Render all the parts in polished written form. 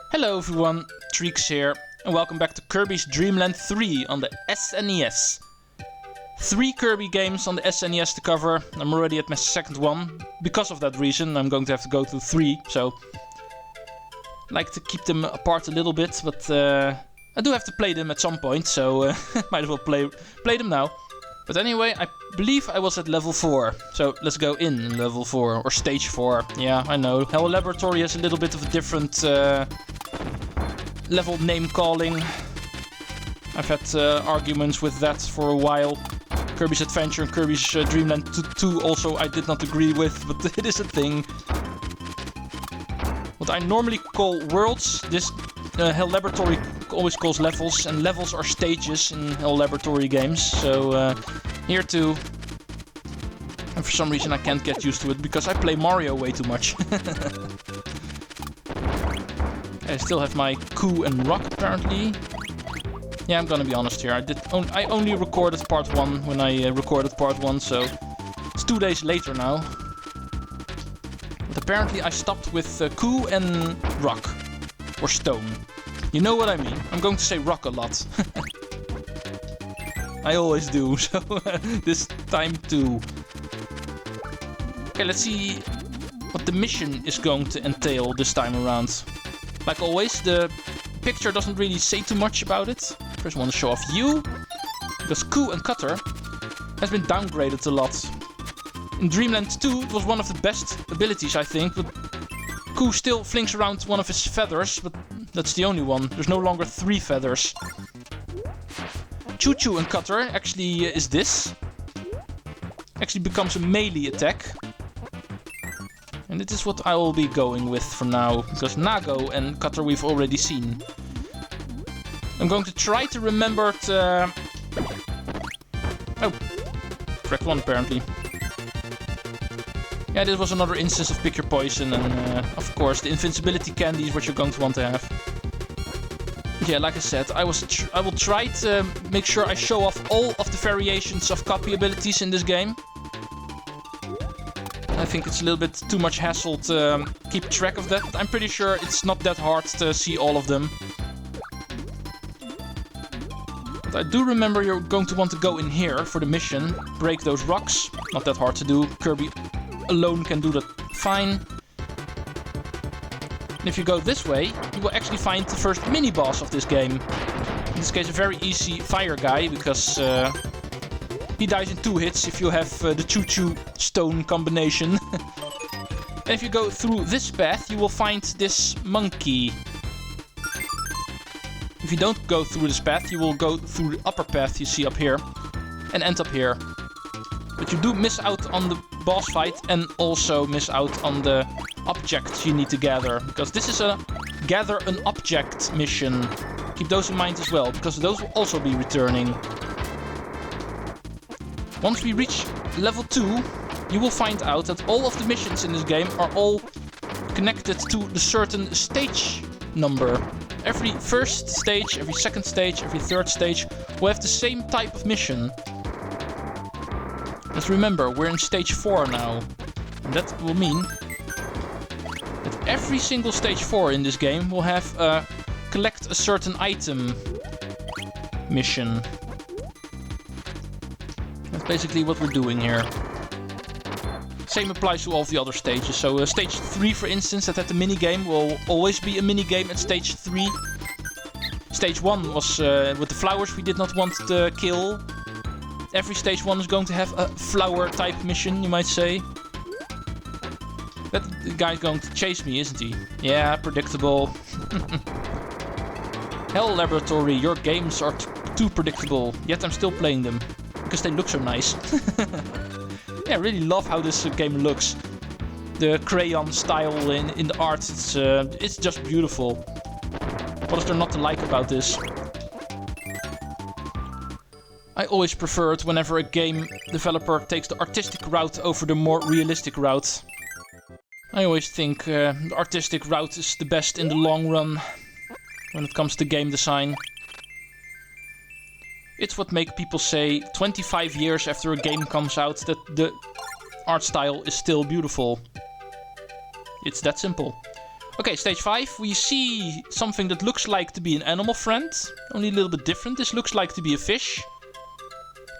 Hello everyone, Treecks here, and welcome back to Kirby's Dream Land 3 on the SNES. 3 Kirby games on the SNES to cover. I'm already at my second one. Because of that reason, I'm going to have to go to 3, so I like to keep them apart a little bit, but I do have to play them at some point, so might as well play them now. But anyway, I believe I was at level 4, so let's go in level 4, or stage 4. Yeah, I know, Hell Laboratory has a little bit of a different level name calling. I've had arguments with that for a while. Kirby's Adventure and Kirby's Dream Land 2 also I did not agree with, but it is a thing. What I normally call worlds, this Hell Laboratory always calls levels, and levels are stages in Hell Laboratory games, so here too. And for some reason I can't get used to it, because I play Mario way too much. I still have my coup and rock apparently. Yeah, I'm gonna be honest here, I only recorded part 1 when I recorded part 1, so it's 2 days later now. But apparently I stopped with coup and rock, or stone. You know what I mean. I'm going to say rock a lot. I always do, so this time too. Okay, let's see what the mission is going to entail this time around. Like always, the picture doesn't really say too much about it. First I want to show off you, because Coup and Cutter has been downgraded a lot. In Dreamland 2 it was one of the best abilities I think, but Coup still flings around one of his feathers, but that's the only one. There's no longer 3 feathers. Choo Choo and Cutter actually is this. Actually becomes a melee attack. And it is what I will be going with for now, because Nago and Cutter we've already seen. I'm going to try to remember to... Oh, correct one apparently. Yeah, this was another instance of pick your poison, and of course the invincibility candy is what you're going to want to have. Yeah, like I said, I will try to make sure I show off all of the variations of copy abilities in this game. I think it's a little bit too much hassle to keep track of that, but I'm pretty sure it's not that hard to see all of them. But I do remember you're going to want to go in here for the mission, break those rocks. Not that hard to do, Kirby alone can do that fine. And if you go this way, you will actually find the first mini-boss of this game. In this case a very easy fire guy, because he dies in 2 hits if you have the Choo Choo stone combination. And if you go through this path, you will find this monkey. If you don't go through this path, you will go through the upper path you see up here, and end up here. But you do miss out on the boss fight, and also miss out on the objects you need to gather, because this is a gather an object mission. Keep those in mind as well, because those will also be returning. Once we reach level 2, you will find out that all of the missions in this game are all connected to the certain stage number. Every first stage, every second stage, every third stage will have the same type of mission. Let's remember, we're in stage 4 now. And that will mean that every single stage 4 in this game will have a collect a certain item mission. That's basically what we're doing here. Same applies to all of the other stages. So stage 3 for instance, that had the minigame, will always be a minigame at stage 3. Stage 1 was with the flowers we did not want to kill. Every stage 1 is going to have a flower type mission, you might say. That guy's going to chase me, isn't he? Yeah, predictable. Hell Laboratory, your games are too predictable, yet I'm still playing them. Because they look so nice. Yeah, I really love how this game looks. The crayon style in the art, it's just beautiful. What is there not to like about this? I always prefer it whenever a game developer takes the artistic route over the more realistic route. I always think the artistic route is the best in the long run when it comes to game design. It's what makes people say 25 years after a game comes out that the art style is still beautiful. It's that simple. Okay, stage 5. We see something that looks like to be an animal friend. Only a little bit different. This looks like to be a fish.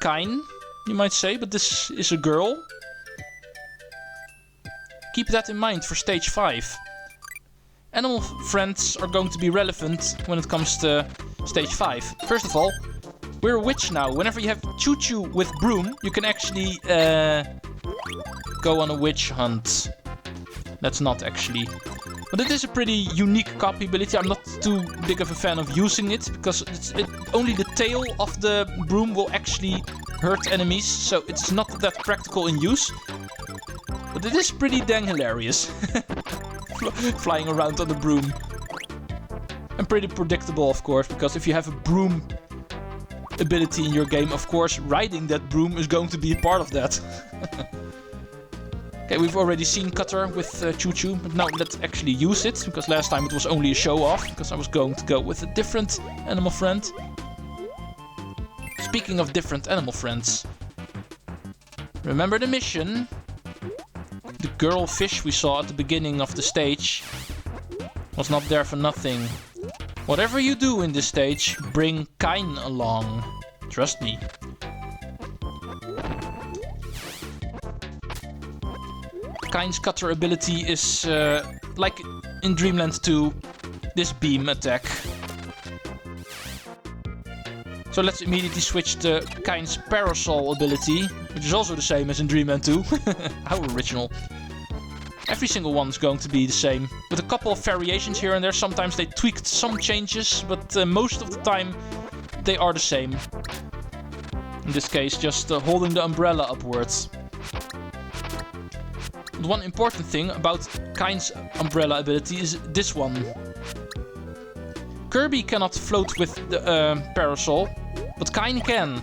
Kine, you might say, but this is a girl. Keep that in mind for stage 5. Animal friends are going to be relevant when it comes to stage 5. First of all, we're a witch now. Whenever you have Choo-Choo with broom, you can actually go on a witch hunt. That's not actually. But it is a pretty unique copy ability. I'm not too big of a fan of using it, because only the tail of the broom will actually hurt enemies, so it's not that practical in use. But it is pretty dang hilarious. Flying around on the broom. And pretty predictable, of course, because if you have a broom ability in your game, of course, riding that broom is going to be a part of that. Okay, we've already seen Cutter with Choo-Choo, but now let's actually use it, because last time it was only a show-off, because I was going to go with a different animal friend. Speaking of different animal friends, remember the mission? The girl fish we saw at the beginning of the stage was not there for nothing. Whatever you do in this stage, bring Kine along. Trust me. Kine's Cutter ability is like in Dreamland 2, this beam attack. So let's immediately switch to Kine's Parasol ability, which is also the same as in Dreamland 2. How original. Every single one is going to be the same, with a couple of variations here and there. Sometimes they tweaked some changes, but most of the time they are the same. In this case, just holding the umbrella upwards. But one important thing about Kine's umbrella ability is this one. Kirby cannot float with the parasol, but Kine can.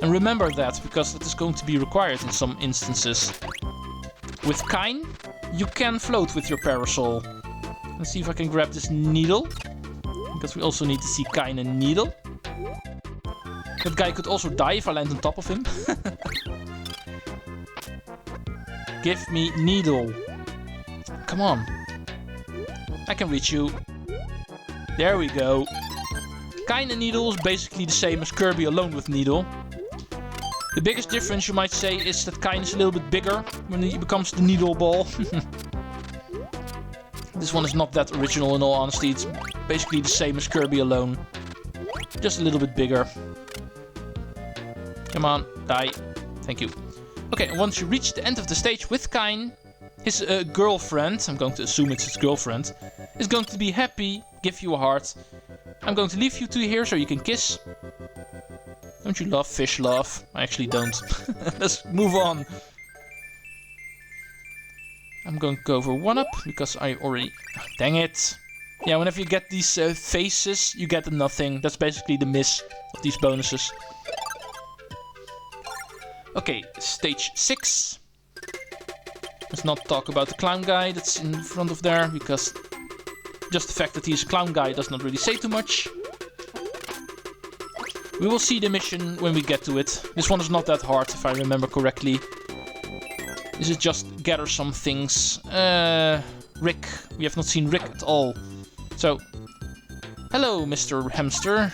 And remember that, because that is going to be required in some instances. With Kine, you can float with your parasol. Let's see if I can grab this needle, because we also need to see Kine and needle. That guy could also die if I land on top of him. Give me needle. Come on. I can reach you. There we go. Kine and needle is basically the same as Kirby alone with needle. The biggest difference, you might say, is that Kine is a little bit bigger when he becomes the needle ball. This one is not that original, in all honesty. It's basically the same as Kirby alone. Just a little bit bigger. Come on, die. Thank you. Okay, and once you reach the end of the stage with Kine, his girlfriend, I'm going to assume it's his girlfriend, is going to be happy, give you a heart. I'm going to leave you two here so you can kiss. Don't you love fish love? I actually don't. Let's move on. I'm going to go for 1-up, because I already... Dang it. Yeah, whenever you get these faces, you get a nothing. That's basically the miss of these bonuses. Okay, stage 6. Let's not talk about the clown guy that's in front of there, because just the fact that he's a clown guy does not really say too much. We will see the mission when we get to it. This one is not that hard, if I remember correctly. This is just gather some things. Rick. We have not seen Rick at all. So, hello, Mr. Hamster.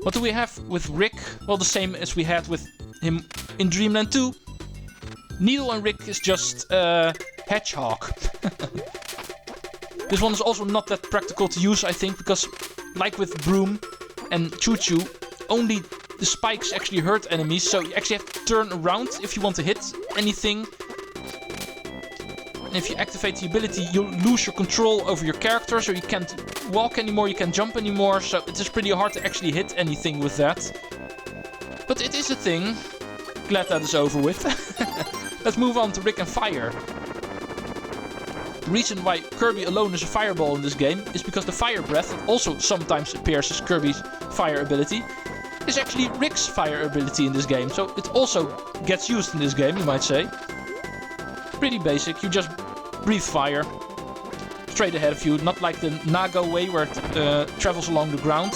What do we have with Rick? Well, the same as we had with him in Dreamland 2. Needle and Rick is just Hedgehog. This one is also not that practical to use, I think, because like with Broom and Choo-Choo, only the spikes actually hurt enemies, so you actually have to turn around if you want to hit anything. And if you activate the ability, you'll lose your control over your character, so you can't walk anymore, you can't jump anymore, so it is pretty hard to actually hit anything with that. But it is a thing. Glad that is over with. Let's move on to Rick and Fire. The reason why Kirby alone is a fireball in this game is because the Fire Breath, that also sometimes appears as Kirby's fire ability, is actually Rick's fire ability in this game. So it also gets used in this game, you might say. Pretty basic, you just breathe fire straight ahead of you, not like the Nago way where it travels along the ground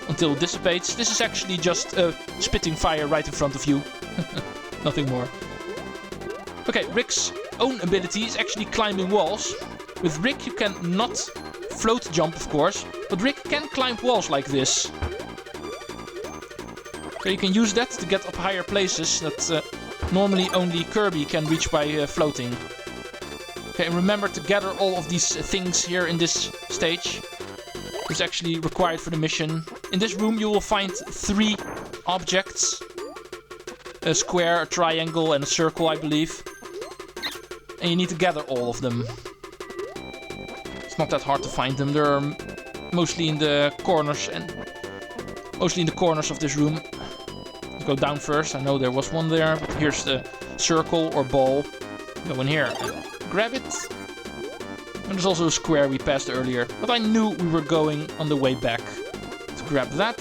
until it dissipates. This is actually just spitting fire right in front of you. Nothing more. Okay, Rick's own ability is actually climbing walls. With Rick you can not float jump, of course, but Rick can climb walls like this. So you can use that to get up higher places that normally only Kirby can reach by floating. Okay, and remember to gather all of these things here in this stage. It's actually required for the mission. In this room you will find 3 objects. A square, a triangle and a circle, I believe. And you need to gather all of them. It's not that hard to find them. They're mostly in the corners of this room. Let's go down first. I know there was one there. But here's the circle or ball. Go in here and grab it. And there's also a square we passed earlier. But I knew we were going on the way back. To grab that.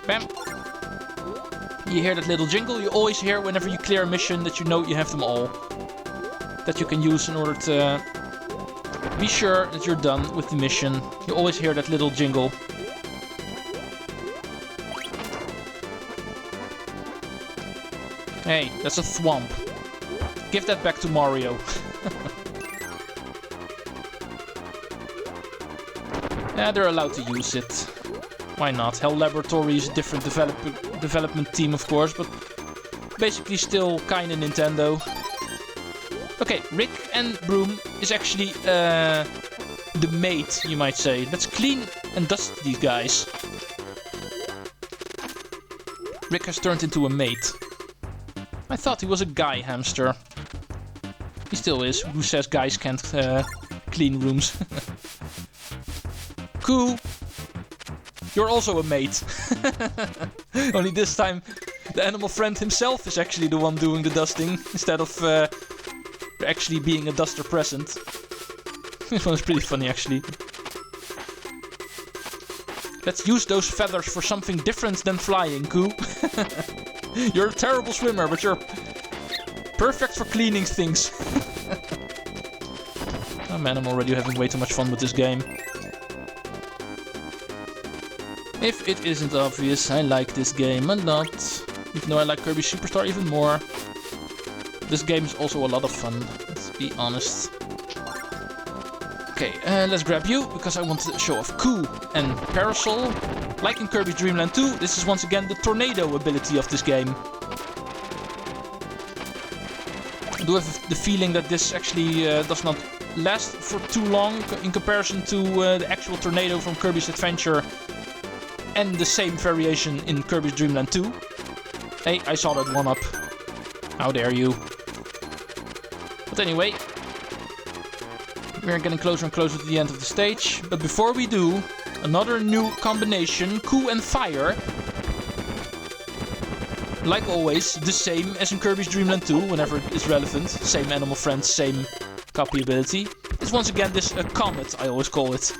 Bam. You hear that little jingle you always hear whenever you clear a mission, that you know you have them all. That you can use in order to be sure that you're done with the mission. You always hear that little jingle. Hey, that's a thwomp. Give that back to Mario. Yeah, they're allowed to use it. Why not? Hell Laboratory is a different development team, of course, but basically still kinda Nintendo. Okay, Rick and Broom is actually the mate, you might say. Let's clean and dust these guys. Rick has turned into a mate. I thought he was a guy hamster. He still is. Who says guys can't clean rooms? Cool. You're also a mate. Only this time the animal friend himself is actually the one doing the dusting, instead of actually being a duster present. This one is pretty funny, actually. Let's use those feathers for something different than flying, Koo. You're a terrible swimmer, but you're perfect for cleaning things. Oh man, I'm already having way too much fun with this game. If it isn't obvious, I like this game a lot. Even though I like Kirby Superstar even more. This game is also a lot of fun, let's be honest. Okay, let's grab you, because I want to show off Koo and Parasol. Like in Kirby Dream Land 2, this is once again the tornado ability of this game. I do have the feeling that this actually does not last for too long in comparison to the actual tornado from Kirby's Adventure and the same variation in Kirby's Dream Land 2. Hey, I saw that one up. How dare you. But anyway, we're getting closer and closer to the end of the stage. But before we do, another new combination, Koo and Fire. Like always, the same as in Kirby's Dream Land 2, whenever it's relevant. Same animal friends, same copy ability. It's once again this comet, I always call it.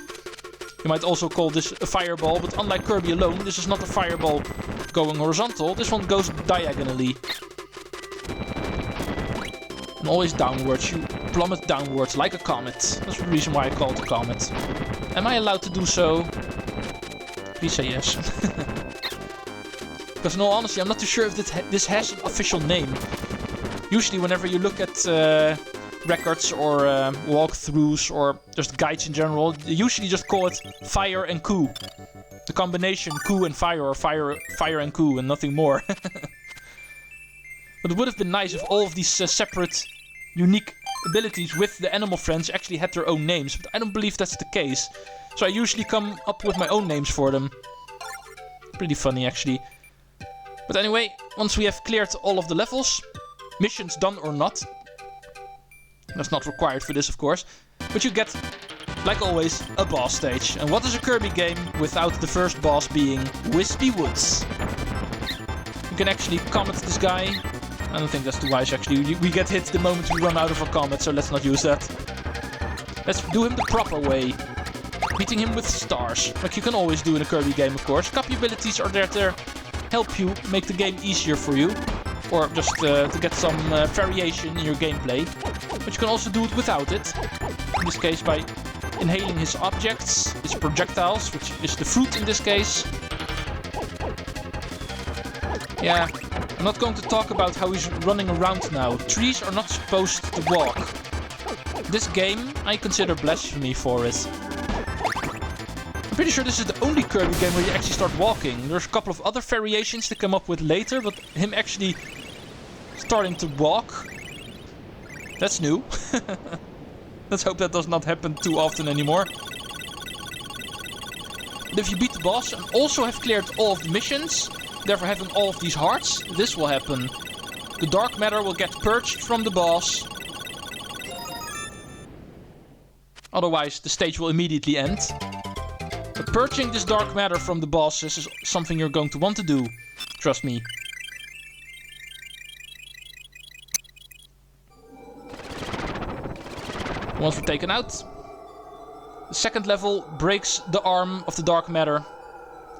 You might also call this a fireball, but unlike Kirby alone, this is not a fireball going horizontal. This one goes diagonally. And always downwards. You plummet downwards like a comet. That's the reason why I call it a comet. Am I allowed to do so? Please say yes. Because in all honesty, I'm not too sure if this has an official name. Usually whenever you look at records or walkthroughs or just guides in general, they usually just call it Fire and Koo. The combination Koo and Fire, or Fire and Koo, and nothing more. But it would have been nice if all of these separate, unique abilities with the animal friends actually had their own names, but I don't believe that's the case. So I usually come up with my own names for them. Pretty funny, actually. But anyway, once we have cleared all of the levels, missions done or not, that's not required for this, of course, but you get, like always, a boss stage. And what is a Kirby game without the first boss being Whispy Woods? You can actually comet this guy. I don't think that's too wise, actually. We get hit the moment we run out of a comet, so let's not use that. Let's do him the proper way. Beating him with stars, like you can always do in a Kirby game, of course. Copy abilities are there to help you make the game easier for you. Or just to get some variation in your gameplay. But you can also do it without it. In this case by inhaling his objects, his projectiles, which is the fruit in this case. Yeah, I'm not going to talk about how he's running around now. Trees are not supposed to walk. This game, I consider blasphemy for it. I'm pretty sure this is the only Kirby game where you actually start walking. There's a couple of other variations to come up with later, but him actually starting to walk, that's new. Let's hope that does not happen too often anymore. But if you beat the boss and also have cleared all of the missions, therefore having all of these hearts, this will happen. The dark matter will get purged from the boss. Otherwise, the stage will immediately end. But purging this dark matter from the bosses is something you're going to want to do. Trust me. Once we're taken out, the second level breaks the arm of the dark matter.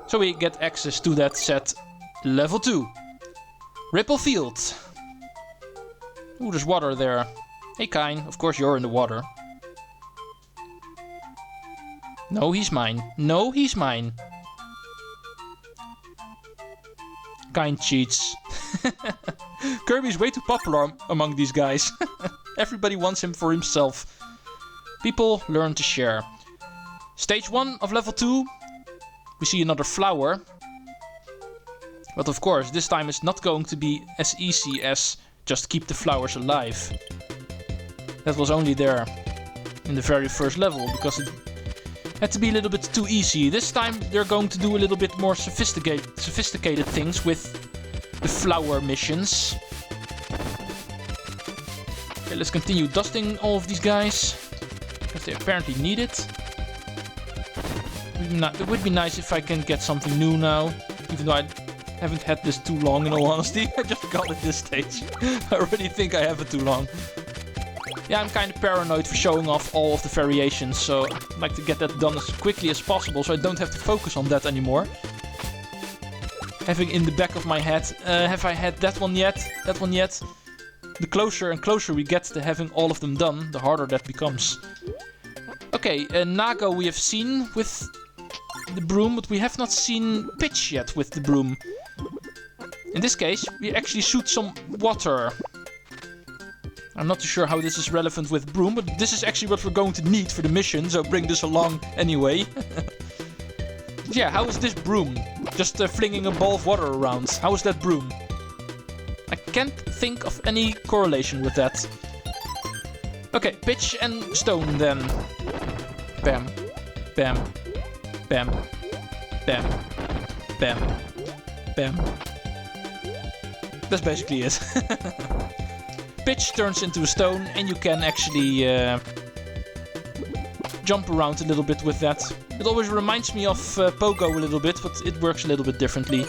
So we get access to that set level 2. Ripple Field. Ooh, there's water there. Hey Kine, of course you're in the water. No, he's mine. No, he's mine. Kine cheats. Kirby's way too popular among these guys. Everybody wants him for himself. People learn to share. Stage 1 of level 2. We see another flower. But of course, this time it's not going to be as easy as just keep the flowers alive. That was only there in the very first level, because it had to be a little bit too easy. This time they're going to do a little bit more sophisticated things with the flower missions. Okay, let's continue dusting all of these guys, because they apparently need it. It would be nice if I can get something new now, even though I haven't had this too long in all honesty. I just got at this stage. I already think I have it too long. Yeah, I'm kind of paranoid for showing off all of the variations, so I'd like to get that done as quickly as possible so I don't have to focus on that anymore. Having in the back of my head, have I had that one yet? That one yet? The closer and closer we get to having all of them done, the harder that becomes. Okay, Nago we have seen with the broom, but we have not seen Pitch yet with the broom. In this case, we actually shoot some water. I'm not too sure how this is relevant with broom, but this is actually what we're going to need for the mission, so bring this along anyway. Yeah, how is this broom? Just flinging a ball of water around. How is that broom? I can't think of any correlation with that. Okay, pitch and stone then. Bam. Bam. Bam. Bam. Bam. Bam. That's basically it. Pitch turns into a stone and you can actually jump around a little bit with that. It always reminds me of Pogo a little bit, but it works a little bit differently.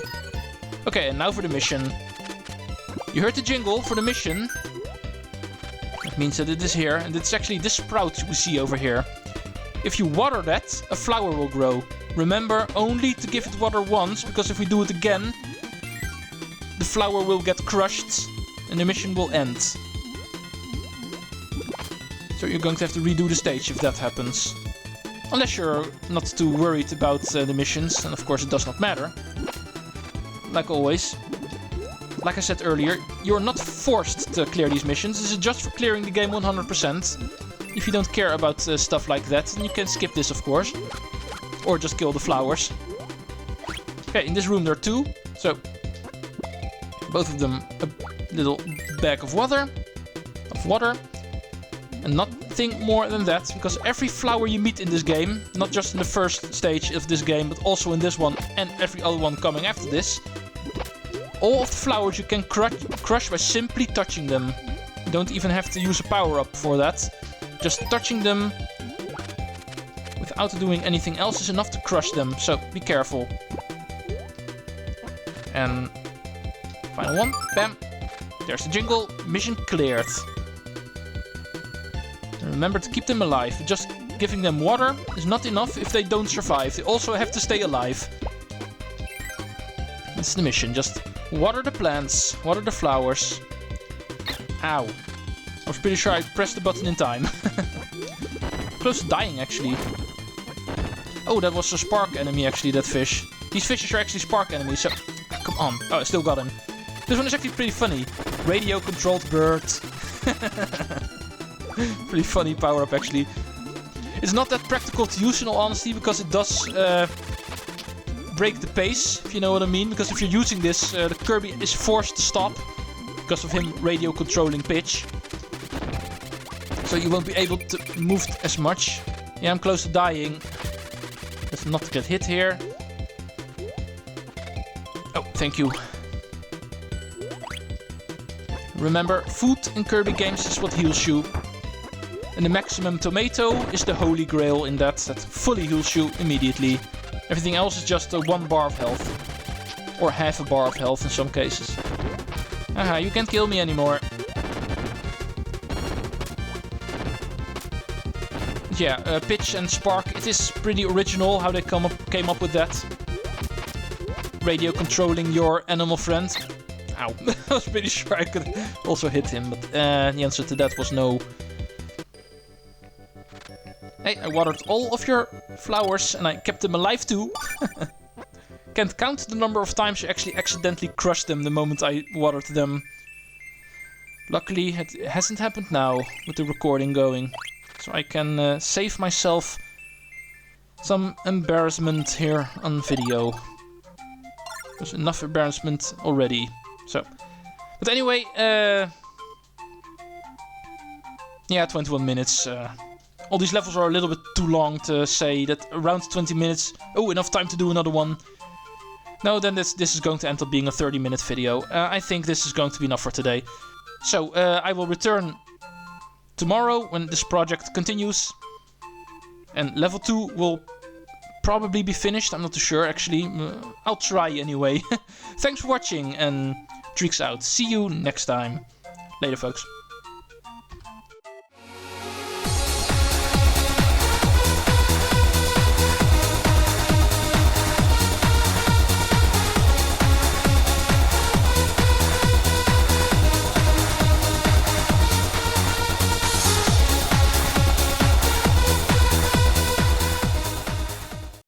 Okay, and now for the mission. You heard the jingle for the mission. That means that it is here, and it's actually this sprout we see over here. If you water that, a flower will grow. Remember only to give it water once, because if we do it again, the flower will get crushed and the mission will end. So you're going to have to redo the stage if that happens. Unless you're not too worried about the missions, and of course it does not matter. Like always. Like I said earlier, you're not forced to clear these missions. This is just for clearing the game 100%. If you don't care about stuff like that, then you can skip this, of course. Or just kill the flowers. Okay, in this room there are two. So, both of them a little bag of water. And nothing more than that, because every flower you meet in this game, not just in the first stage of this game, but also in this one and every other one coming after this, all of the flowers you can crush by simply touching them. You don't even have to use a power-up for that. Just touching them without doing anything else is enough to crush them, so be careful. And final one, bam. There's the jingle, mission cleared. And remember to keep them alive. Just giving them water is not enough if they don't survive. They also have to stay alive. That's the mission, just water the plants, water the flowers. Ow. I was pretty sure I pressed the button in time. Close to dying, actually. Oh, that was a spark enemy, actually, that fish. These fishes are actually spark enemies, so... Come on. Oh, I still got him. This one is actually pretty funny. Radio-controlled bird. Pretty funny power-up, actually. It's not that practical to use, in all honesty, because it does break the pace, if you know what I mean. Because if you're using this, the Kirby is forced to stop because of him radio controlling pitch. So you won't be able to move as much. Yeah, I'm close to dying. Let's not get hit here. Oh, thank you. Remember, food in Kirby games is what heals you. And the maximum tomato is the holy grail in that fully heals you immediately. Everything else is just 1 bar of health. Or half a bar of health in some cases. Aha, you can't kill me anymore. Yeah, Pitch and Spark, it is pretty original how they came up with that. Radio controlling your animal friend. Ow, I was pretty sure I could also hit him, but the answer to that was no. Hey, I watered all of your flowers and I kept them alive too. Can't count the number of times you actually accidentally crushed them the moment I watered them. Luckily, it hasn't happened now with the recording going. So I can save myself some embarrassment here on video. There's enough embarrassment already. So, but anyway, yeah, 21 minutes. All these levels are a little bit too long to say that around 20 minutes. Oh, enough time to do another one. No, then this is going to end up being a 30-minute video. I think this is going to be enough for today. So, I will return tomorrow when this project continues. And level 2 will probably be finished. I'm not too sure, actually. I'll try anyway. Thanks for watching and Treecks out. See you next time. Later, folks.